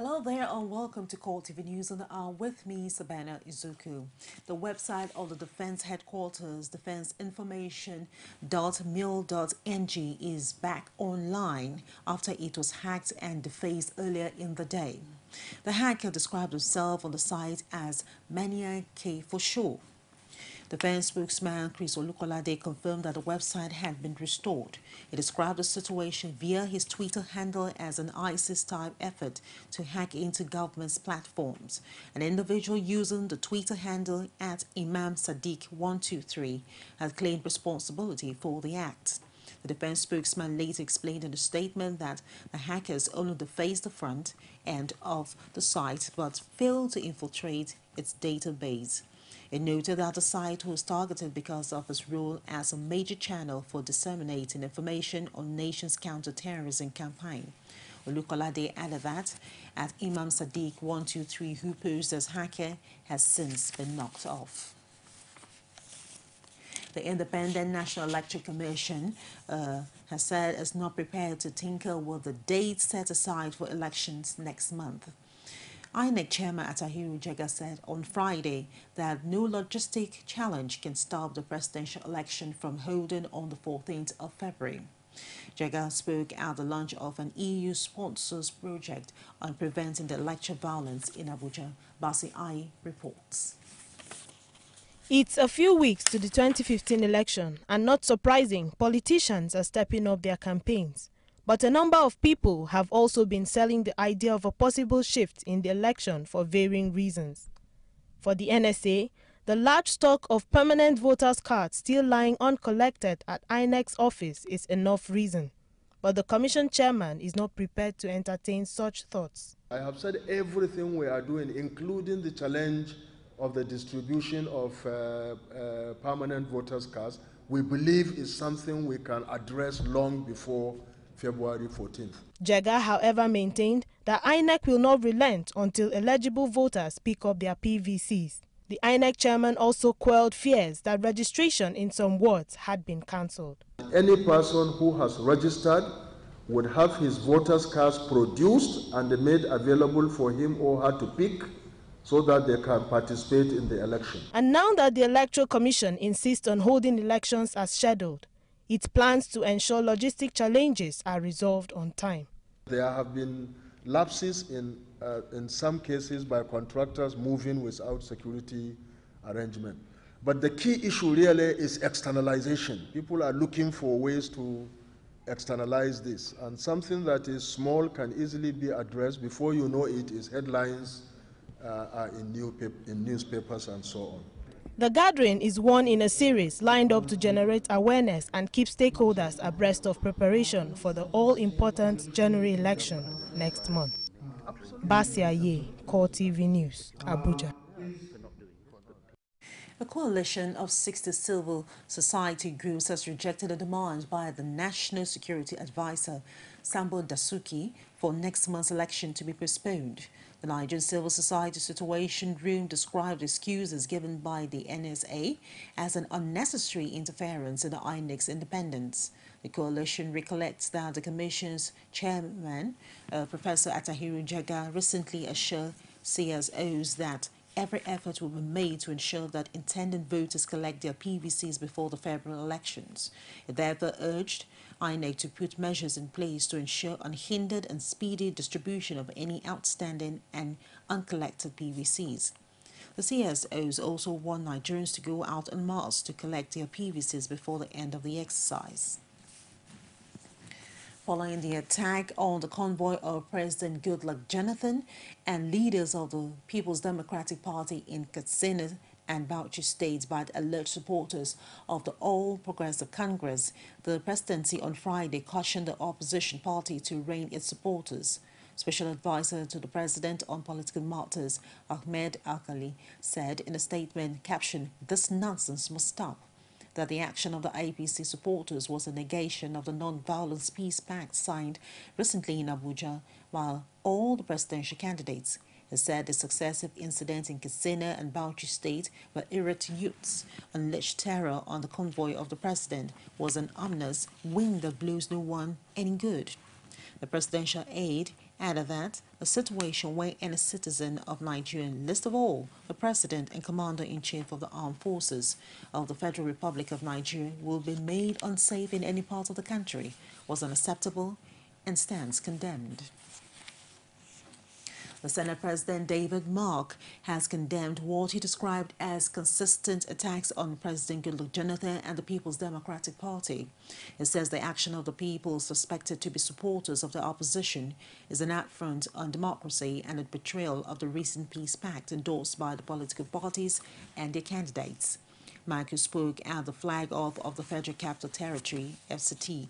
Hello there and welcome to CoreTV News on the Hour with me, Sabana Izuku. The website of the Defense Headquarters, defenseinformation.mil.ng, is back online after it was hacked and defaced earlier in the day. The hacker described himself on the site as Mania K for short. Defense spokesman Chris Olukolade confirmed that the website had been restored. He described the situation via his Twitter handle as an ISIS-type effort to hack into government's platforms. An individual using the Twitter handle at Imam Sadiq 123 had claimed responsibility for the act. The defense spokesman later explained in a statement that the hackers only defaced the front end of the site but failed to infiltrate its database. It noted that the site was targeted because of its role as a major channel for disseminating information on nation's counter-terrorism campaign. Olukolade added that at Imam Sadiq 123, who posed as hacker, has since been knocked off. The Independent National Electoral Commission has said it's not prepared to tinker with the date set aside for elections next month. INEC Chairman Atahiru Jega said on Friday that no logistic challenge can stop the presidential election from holding on the 14th of February. Jega spoke at the launch of an EU-sponsored project on preventing the electoral violence in Abuja. Basi Ai reports. It's a few weeks to the 2015 election, and not surprising, politicians are stepping up their campaigns. But a number of people have also been selling the idea of a possible shift in the election for varying reasons. For the NSA, the large stock of permanent voters' cards still lying uncollected at INEC's office is enough reason. But the commission chairman is not prepared to entertain such thoughts. I have said everything we are doing, including the challenge of the distribution of permanent voters' cards, we believe is something we can address long before February 14th. Jega, however, maintained that INEC will not relent until eligible voters pick up their PVCs. The INEC chairman also quelled fears that registration in some wards had been cancelled. Any person who has registered would have his voters' cards produced and made available for him or her to pick so that they can participate in the election. And now that the Electoral Commission insists on holding elections as scheduled, it plans to ensure logistic challenges are resolved on time. There have been lapses in some cases by contractors moving without security arrangement. But the key issue really is externalization. People are looking for ways to externalize this. And something that is small can easily be addressed. Before you know it, is headlines in newspapers and so on. The gathering is one in a series lined up to generate awareness and keep stakeholders abreast of preparation for the all-important January election next month. Basia Ye, CoreTV News, Abuja. A coalition of 60 civil society groups has rejected a demand by the National Security Advisor, Sambo Dasuki, for next month's election to be postponed. The Nigerian Civil Society Situation Room described excuses given by the NSA as an unnecessary interference in the INEC's independence. The coalition recollects that the Commission's chairman, Professor Atahiru Jega, recently assured CSOs that every effort will be made to ensure that intended voters collect their PVCs before the February elections. It therefore urged INEC to put measures in place to ensure unhindered and speedy distribution of any outstanding and uncollected PVCs. The CSOs also want Nigerians to go out en masse to collect their PVCs before the end of the exercise. Following the attack on the convoy of President Goodluck Jonathan and leaders of the People's Democratic Party in Katsina and Bauchi states by alleged supporters of the All Progressive Congress, the presidency on Friday cautioned the opposition party to rein its supporters. Special Advisor to the President on Political Matters, Ahmed Akali, said in a statement captioned, "This nonsense must stop," that the action of the APC supporters was a negation of the Non-Violence Peace Pact signed recently in Abuja, while all the presidential candidates. He said the successive incidents in Katsina and Bauchi State, where irate youths unleashed terror on the convoy of the president, was an ominous wind that blows no one any good. The presidential aide added that a situation where any citizen of Nigeria, least of all the President and Commander-in-Chief of the Armed Forces of the Federal Republic of Nigeria, will be made unsafe in any part of the country was unacceptable and stands condemned. The Senate President David Mark has condemned what he described as consistent attacks on President Goodluck Jonathan and the People's Democratic Party. He says the action of the people suspected to be supporters of the opposition is an affront on democracy and a betrayal of the recent peace pact endorsed by the political parties and their candidates. Mark, who spoke at the flag-off of the Federal Capital Territory, FCT,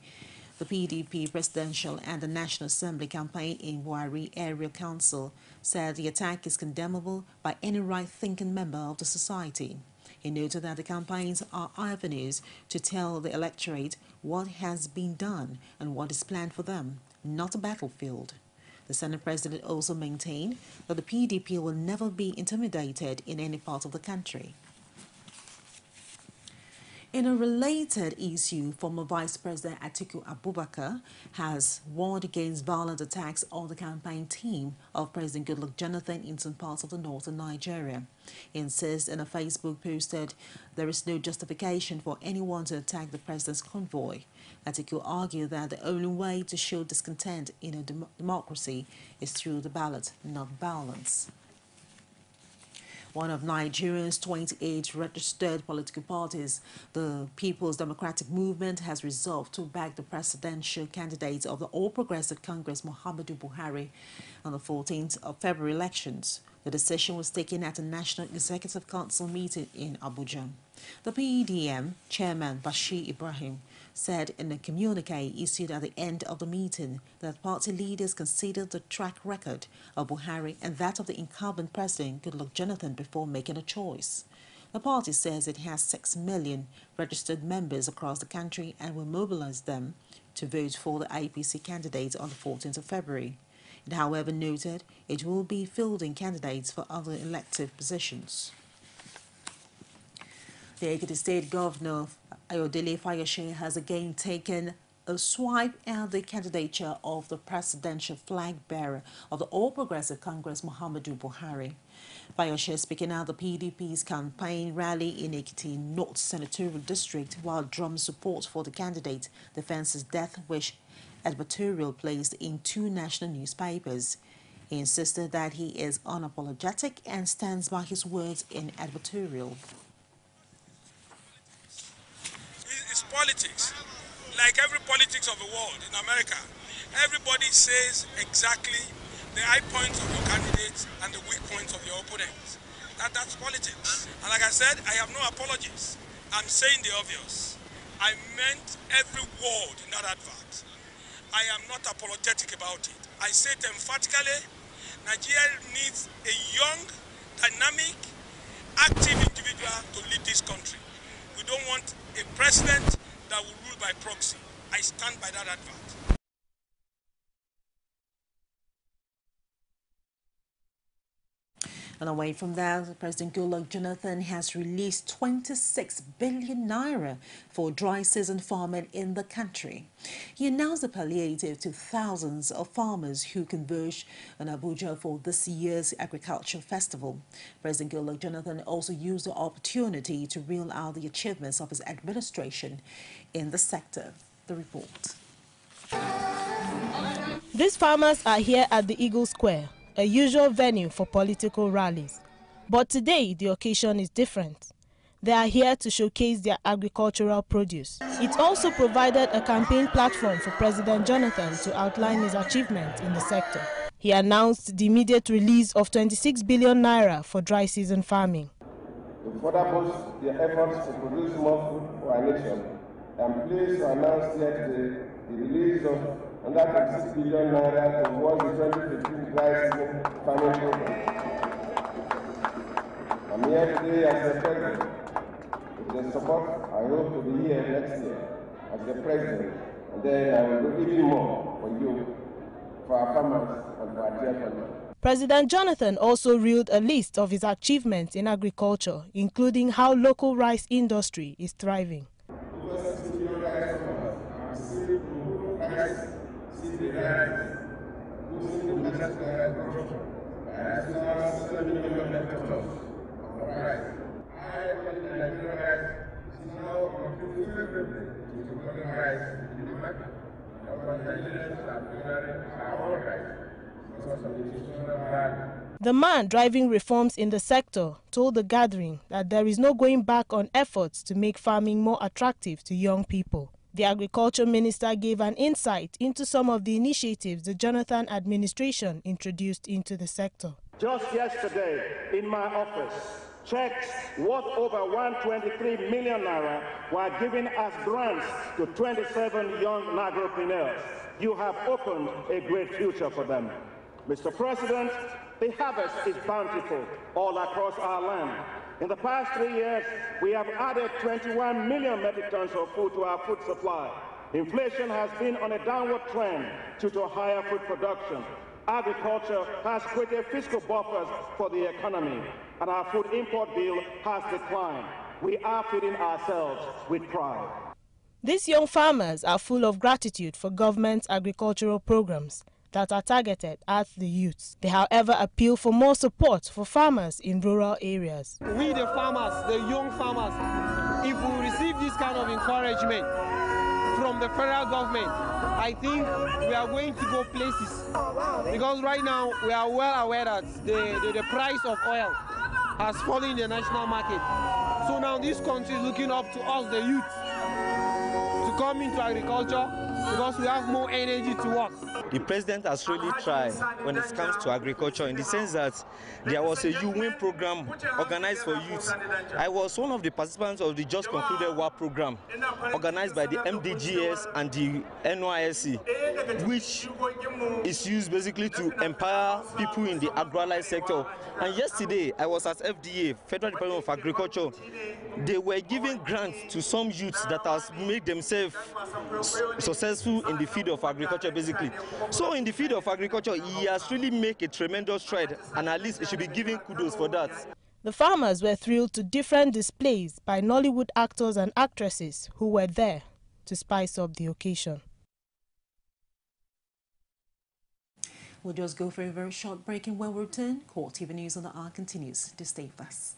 the PDP Presidential and the National Assembly campaign in Buhari Area Council, said the attack is condemnable by any right-thinking member of the society. He noted that the campaigns are avenues to tell the electorate what has been done and what is planned for them, not a battlefield. The Senate President also maintained that the PDP will never be intimidated in any part of the country. In a related issue, former Vice President Atiku Abubakar has warned against violent attacks on the campaign team of President Goodluck Jonathan in some parts of the northern Nigeria. He insists in a Facebook post that there is no justification for anyone to attack the president's convoy. Atiku argued that the only way to show discontent in a democracy is through the ballot, not violence. One of Nigeria's 28 registered political parties, the People's Democratic Movement, has resolved to back the presidential candidate of the All Progressive Congress, Muhammadu Buhari, on the 14th of February elections. The decision was taken at a National Executive Council meeting in Abuja. The PEDM chairman, Bashir Ibrahim, said in a communique issued at the end of the meeting that party leaders considered the track record of Buhari and that of the incumbent president, Goodluck Jonathan, before making a choice. The party says it has 6 million registered members across the country and will mobilize them to vote for the APC candidate on the 14th of February. It, however, noted it will be fielding candidates for other elective positions. The Ekiti State Governor, Ayodele Fayose, has again taken a swipe at the candidature of the presidential flag bearer of the All Progressive Congress, Muhammadu Buhari. Fayose speaking at the PDP's campaign rally in Ekiti North Senatorial District while drumming support for the candidate defends his death wish editorial placed in 2 national newspapers. He insisted that he is unapologetic and stands by his words in editorial. It's politics. Like every politics of the world in America, everybody says exactly the high points of your candidates and the weak points of your opponents. That's politics. And like I said, I have no apologies. I'm saying the obvious. I meant every word in that advert. I am not apologetic about it. I say it emphatically, Nigeria needs a young, dynamic, active individual to lead this country. We don't want a president that will rule by proxy. I stand by that advert. And away from that, President Goodluck Jonathan has released 26 billion naira for dry season farming in the country. He announced a palliative to thousands of farmers who converged in Abuja for this year's agriculture festival. President Goodluck Jonathan also used the opportunity to reel out the achievements of his administration in the sector. The report. These farmers are here at the Eagle Square, a usual venue for political rallies. But today, the occasion is different. They are here to showcase their agricultural produce. It also provided a campaign platform for President Jonathan to outline his achievements in the sector. He announced the immediate release of 26 billion naira for dry season farming. To further boost the efforts to produce more food for our nation, I am pleased to announce here today the release of under 26 billion naira towards the 2015 dry season farming program. I'm here today as the president. With the support, I hope to be here next year as the president, and then I will do even more for you, for our farmers, and for our dear country. President Jonathan also reeled a list of his achievements in agriculture, including how local rice industry is thriving. the sector as soon as 7 million metric tons of rice. I believe the Nigerian rice is now completely favorable to golden rice in the market. Our Nigerians are preparing our own rice because of the nutritional value. The man driving reforms in the sector told the gathering that there is no going back on efforts to make farming more attractive to young people. The Agriculture Minister gave an insight into some of the initiatives the Jonathan administration introduced into the sector. Just yesterday, in my office, checks worth over 123 million naira were given as grants to 27 young agripreneurs. You have opened a great future for them. Mr. President, the harvest is bountiful all across our land. In the past 3 years, we have added 21 million metric tons of food to our food supply. Inflation has been on a downward trend due to higher food production. Agriculture has created fiscal buffers for the economy, and our food import bill has declined. We are feeding ourselves with pride. These young farmers are full of gratitude for government's agricultural programs that are targeted at the youths. They, however, appeal for more support for farmers in rural areas. We, the farmers, the young farmers, if we receive this kind of encouragement from the federal government, I think we are going to go places. Because right now, we are well aware that the price of oil has fallen in the national market. So now this country is looking up to us, the youth, to come into agriculture because we have more energy to work. The president has really tried when it comes to agriculture, in the sense that there was a You-Win program organized for youth. I was one of the participants of the just concluded WAP program organized by the MDGS and the NYSC, which is used basically to empower people in the agro-allied sector. And yesterday, I was at FDA, Federal Department of Agriculture. They were giving grants to some youths that has made themselves successful in the field of agriculture, basically. So in the field of agriculture, he has really made a tremendous stride, and at least he should be given kudos for that. The farmers were thrilled to different displays by Nollywood actors and actresses who were there to spice up the occasion. We'll just go for a very short break, and when we return, CoreTV News on the Hour continues. To stay with us.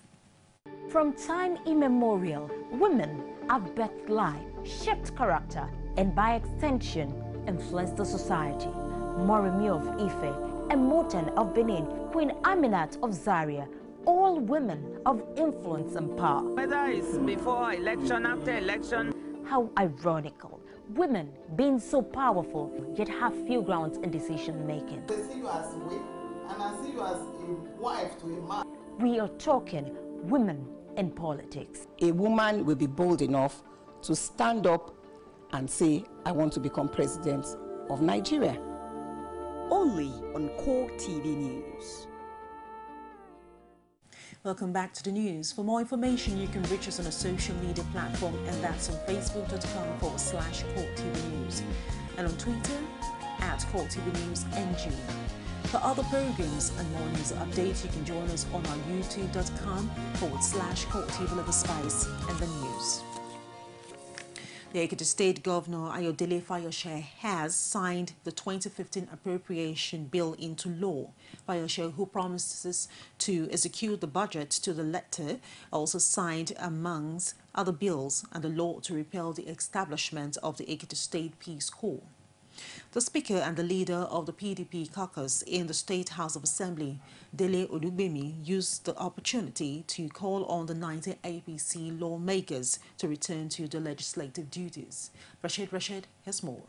From time immemorial, women have birthed life, shaped character, and by extension, influenced the society. Moremi of Ife, Emoten of Benin, Queen Aminat of Zaria, all women of influence and power. Whether it's before election, after election. How ironical. Women being so powerful, yet have few grounds in decision making. They see you as a wife, and I see you as a wife to a man. We are talking women in politics. A woman will be bold enough to stand up and say, I want to become president of Nigeria. Only on CoreTV News. Welcome back to the news. For more information, you can reach us on a social media platform, and that's on facebook.com/CoreTV News and on Twitter @CoreTV News NG. For other programs and more news updates, you can join us on our youtube.com/CoreTV Spice and the news. The Ekiti State Governor Ayodele Fayose has signed the 2015 appropriation bill into law. Fayose, who promises to execute the budget to the letter, also signed, amongst other bills, and the law to repeal the establishment of the Ekiti State Peace Corps. The Speaker and the leader of the PDP caucus in the State House of Assembly, Dele Olugbemi, used the opportunity to call on the 90 APC lawmakers to return to the legislative duties. Rashid has more.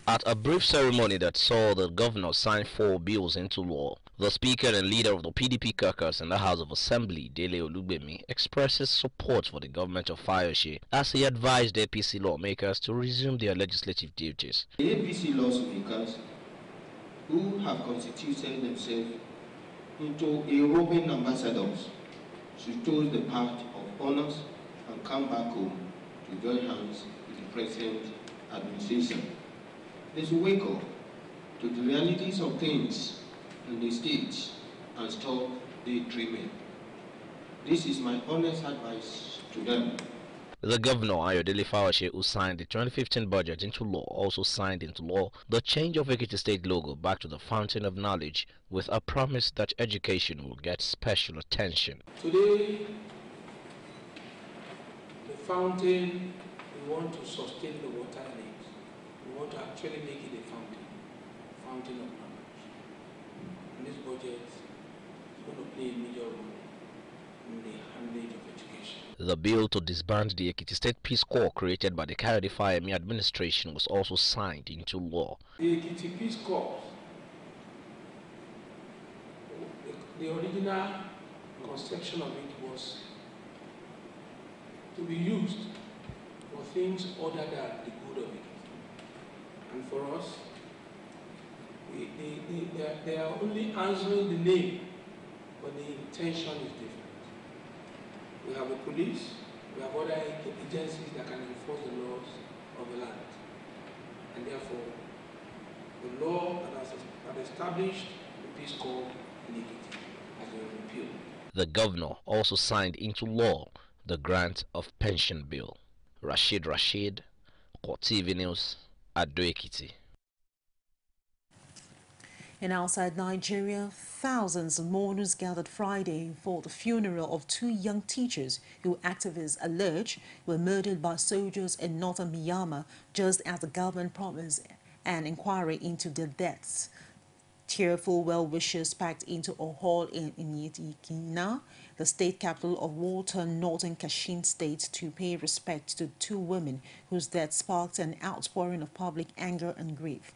At a brief ceremony that saw the governor sign 4 bills into law, the Speaker and leader of the PDP caucus in the House of Assembly, Dele Olugbemi, expresses support for the government of Fayose as he advised APC lawmakers to resume their legislative duties. The APC lawmakers who have constituted themselves into a roving ambassadors should choose the path of honors and come back home to join hands with the present administration. They should wake up to the realities of things in the state and stop daydreaming. This is my honest advice to them. The governor, Ayodele Fawashe, who signed the 2015 budget into law, also signed into law the change of Ekiti State logo back to the Fountain of Knowledge with a promise that education will get special attention. Today, the fountain, we want to sustain the water in it. We want to actually make it a fountain of knowledge. And this budget is going to play a major role in the handling of education. The bill to disband the Ekiti State Peace Corps created by the Kayode Fayemi administration was also signed into law. The Ekiti Peace Corps, the original conception of it was to be used for things other than the good of it. And for us, they are only answering the name, but the intention is different. We have a police, we have other agencies that can enforce the laws of the land. And therefore, the law that has established the Peace Corps in Ekiti has been repealed. The governor also signed into law the grant of pension bill. Rashid, CoreTV News, Ado Ekiti. And outside Nigeria, thousands of mourners gathered Friday for the funeral of two young teachers who activists allege were murdered by soldiers in northern Myanmar, just as the government promised an inquiry into their deaths. Tearful well-wishers packed into a hall in Inyikina, the state capital of war-torn northern Kachin state, to pay respect to two women whose deaths sparked an outpouring of public anger and grief.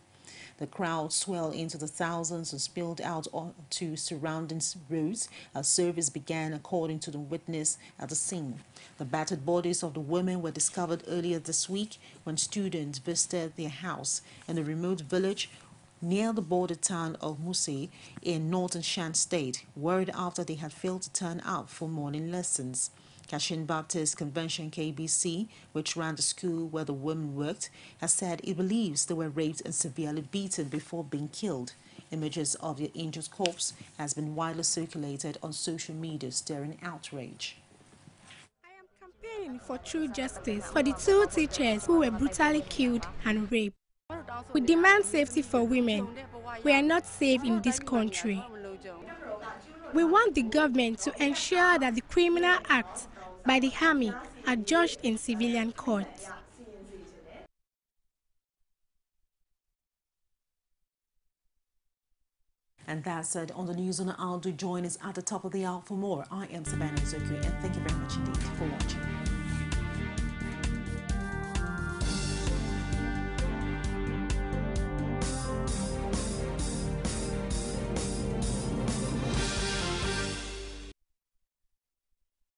The crowd swelled into the thousands and spilled out onto surrounding roads as service began, according to the witness at the scene. The battered bodies of the women were discovered earlier this week when students visited their house in a remote village near the border town of Muse in northern Shan State, word after they had failed to turn out for morning lessons. Kachin Baptist Convention KBC, which ran the school where the women worked, has said it believes they were raped and severely beaten before being killed. Images of their injured corpse has been widely circulated on social media, stirring outrage. Campaigning for true justice for the two teachers who were brutally killed and raped. We demand safety for women. We are not safe in this country. We want the government to ensure that the criminal acts by the army are judged in civilian courts. And that's it on the news on the hour. Do join us at the top of the hour for more. I am Savannah Zoku.